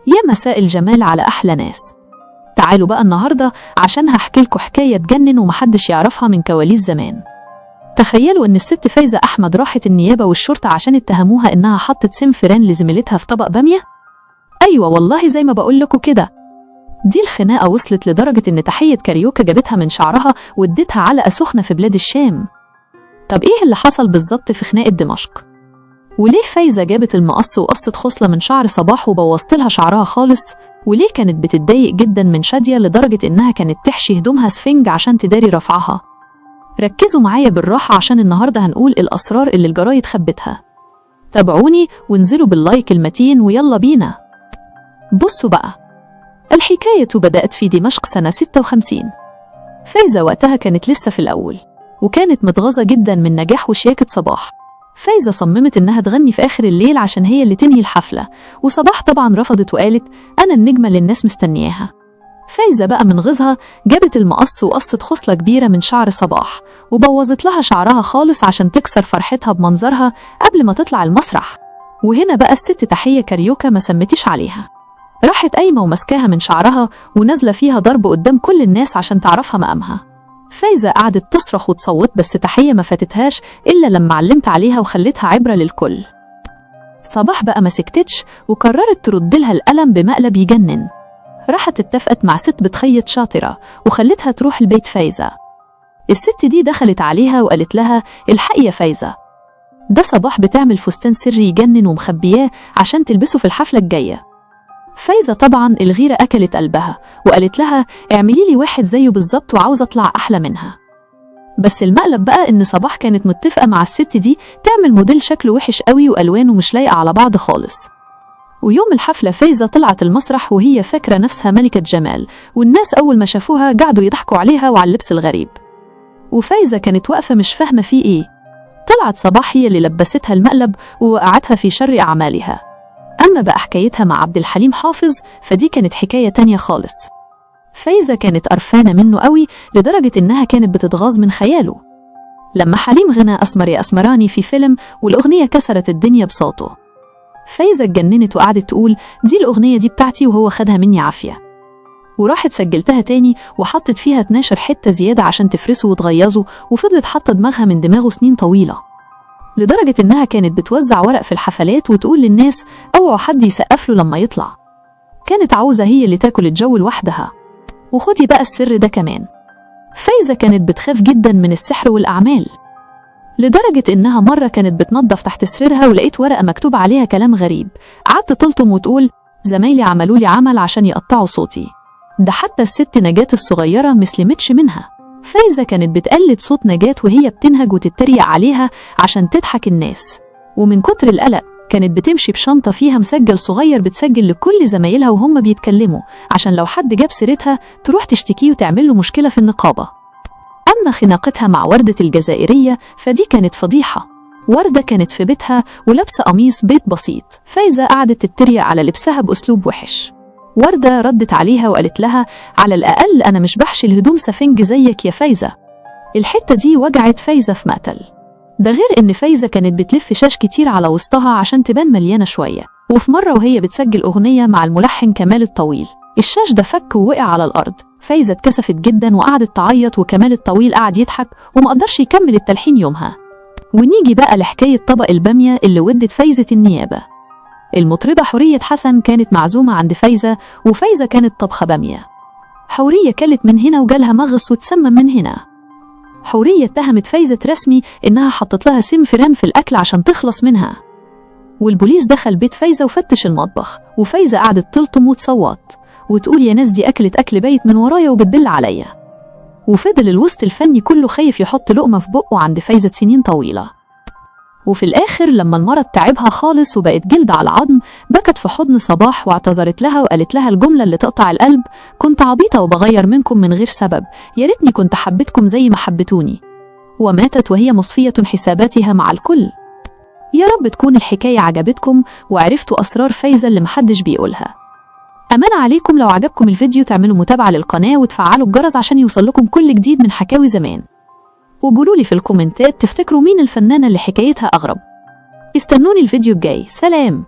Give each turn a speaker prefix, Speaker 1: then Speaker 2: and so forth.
Speaker 1: يا مساء الجمال على أحلى ناس. تعالوا بقى النهاردة عشان هحكي لكم حكاية تجنن ومحدش يعرفها من كواليس زمان. تخيلوا إن الست فايزة أحمد راحت النيابة والشرطة عشان اتهموها إنها حطت سم فران لزميلتها في طبق بامية. أيوة والله زي ما بقول لكم كده. دي الخناقة وصلت لدرجة إن تحية كاريوكا جابتها من شعرها وادتها علقة سخنة في بلاد الشام. طب إيه اللي حصل بالظبط في خناقة دمشق؟ وليه فايزة جابت المقص وقصت خصلة من شعر صباح وبوظت لها شعرها خالص؟ وليه كانت بتتضايق جدا من شادية لدرجة إنها كانت تحشي هدومها سفنج عشان تداري رفعها؟ ركزوا معايا بالراحة عشان النهاردة هنقول الأسرار اللي الجرايد خبتها. تابعوني وانزلوا باللايك المتين ويلا بينا. بصوا بقى، الحكاية بدأت في دمشق سنة 56. فايزة وقتها كانت لسه في الأول وكانت متغاظة جدا من نجاح وشياكة صباح. فايزة صممت إنها تغني في آخر الليل عشان هي اللي تنهي الحفلة، وصباح طبعا رفضت وقالت أنا النجمة اللي الناس مستنياها. فايزة بقى من غيظها جابت المقص وقصت خصلة كبيرة من شعر صباح وبوظت لها شعرها خالص عشان تكسر فرحتها بمنظرها قبل ما تطلع المسرح. وهنا بقى الست تحية كاريوكا ما سمتش عليها، راحت قايمة ومسكاها من شعرها ونازلة فيها ضرب قدام كل الناس عشان تعرفها مقامها. فايزة قعدت تصرخ وتصوت بس تحية ما فاتتهاش إلا لما علمت عليها وخلتها عبرة للكل. صباح بقى ما سكتتش وقررت ترد لها القلم بمقلب يجنن. راحت اتفقت مع ست بتخيط شاطرة وخلتها تروح البيت فايزة. الست دي دخلت عليها وقالت لها الحقي يا فايزة، ده صباح بتعمل فستان سري يجنن ومخبياه عشان تلبسه في الحفلة الجاية. فايزة طبعا الغيرة أكلت قلبها وقالت لها اعملي لي واحد زيه بالظبط وعاوزة أطلع أحلى منها. بس المقلب بقى إن صباح كانت متفقة مع الست دي تعمل موديل شكله وحش قوي وألوانه مش لايقة على بعض خالص. ويوم الحفلة فايزة طلعت المسرح وهي فاكرة نفسها ملكة جمال، والناس أول ما شافوها قعدوا يضحكوا عليها وعلى اللبس الغريب. وفايزة كانت واقفة مش فاهمة فيه إيه. طلعت صباح هي اللي لبستها المقلب ووقعتها في شر أعمالها. أما بقى حكايتها مع عبد الحليم حافظ فدي كانت حكاية تانية خالص. فايزة كانت قرفانة منه قوي لدرجة إنها كانت بتتغاظ من خياله. لما حليم غنى أسمر يا أسمراني في فيلم والأغنية كسرت الدنيا بصوته، فايزة اتجننت وقعدت تقول دي الأغنية دي بتاعتي وهو خدها مني عافية. وراحت سجلتها تاني وحطت فيها 12 حتة زيادة عشان تفرسه وتغيظه، وفضلت حاطة دماغها من دماغه سنين طويلة لدرجة إنها كانت بتوزع ورق في الحفلات وتقول للناس اوعوا حد يسقف له لما يطلع. كانت عاوزة هي اللي تاكل الجو لوحدها. وخدي بقى السر ده كمان، فايزة كانت بتخاف جدا من السحر والأعمال لدرجة إنها مرة كانت بتنظف تحت سريرها ولقيت ورقة مكتوب عليها كلام غريب. قعدت تلطم وتقول زمايلي عملوا لي عمل عشان يقطعوا صوتي. ده حتى الست نجاة الصغيرة مسلمتش منها. فايزة كانت بتقلد صوت نجاة وهي بتنهج وتتريق عليها عشان تضحك الناس. ومن كتر القلق كانت بتمشي بشنطة فيها مسجل صغير بتسجل لكل زمايلها وهم بيتكلموا عشان لو حد جاب سيرتها تروح تشتكيه وتعمل له مشكلة في النقابة. أما خناقتها مع وردة الجزائرية فدي كانت فضيحة. وردة كانت في بيتها ولابسة قميص بيت بسيط، فايزة قعدت تتريق على لبسها بأسلوب وحش. وردة ردت عليها وقالت لها على الأقل أنا مش بحشي الهدوم سفنج زيك يا فايزة. الحتة دي وجعت فايزة في مقتل. ده غير إن فايزة كانت بتلف شاش كتير على وسطها عشان تبان مليانة شوية. وفي مرة وهي بتسجل أغنية مع الملحن كمال الطويل الشاش ده فك ووقع على الأرض. فايزة اتكسفت جدا وقعدت تعيط وكمال الطويل قعد يضحك ومقدرش يكمل التلحين يومها. ونيجي بقى لحكاية طبق البامية اللي ودت فايزة النيابة. المطربة حورية حسن كانت معزومة عند فايزة وفايزة كانت طبخة بامية. حورية كلت من هنا وجالها مغص وتسمم من هنا. حورية اتهمت فايزة رسمي إنها حطت لها سم فران في الأكل عشان تخلص منها. والبوليس دخل بيت فايزة وفتش المطبخ، وفايزة قعدت تلطم وتصوت وتقول يا ناس دي أكلت أكل بايت من ورايا وبتبل عليا. وفضل الوسط الفني كله خايف يحط لقمة في بقه عند فايزة سنين طويلة. وفي الآخر لما المرض تعبها خالص وبقت جلد على العظم بكت في حضن صباح واعتذرت لها وقالت لها الجملة اللي تقطع القلب كنت عبيطة وبغير منكم من غير سبب، يا ريتني كنت حبيتكم زي ما حبتوني. وماتت وهي مصفية حساباتها مع الكل. يا رب تكون الحكاية عجبتكم وعرفتوا أسرار فايزة اللي محدش بيقولها. أمان عليكم لو عجبكم الفيديو تعملوا متابعة للقناة وتفعلوا الجرس عشان يوصلكم كل جديد من حكاوي زمان. وقولولي في الكومنتات تفتكروا مين الفنانة اللي حكايتها أغرب. استنوني الفيديو الجاي. سلام.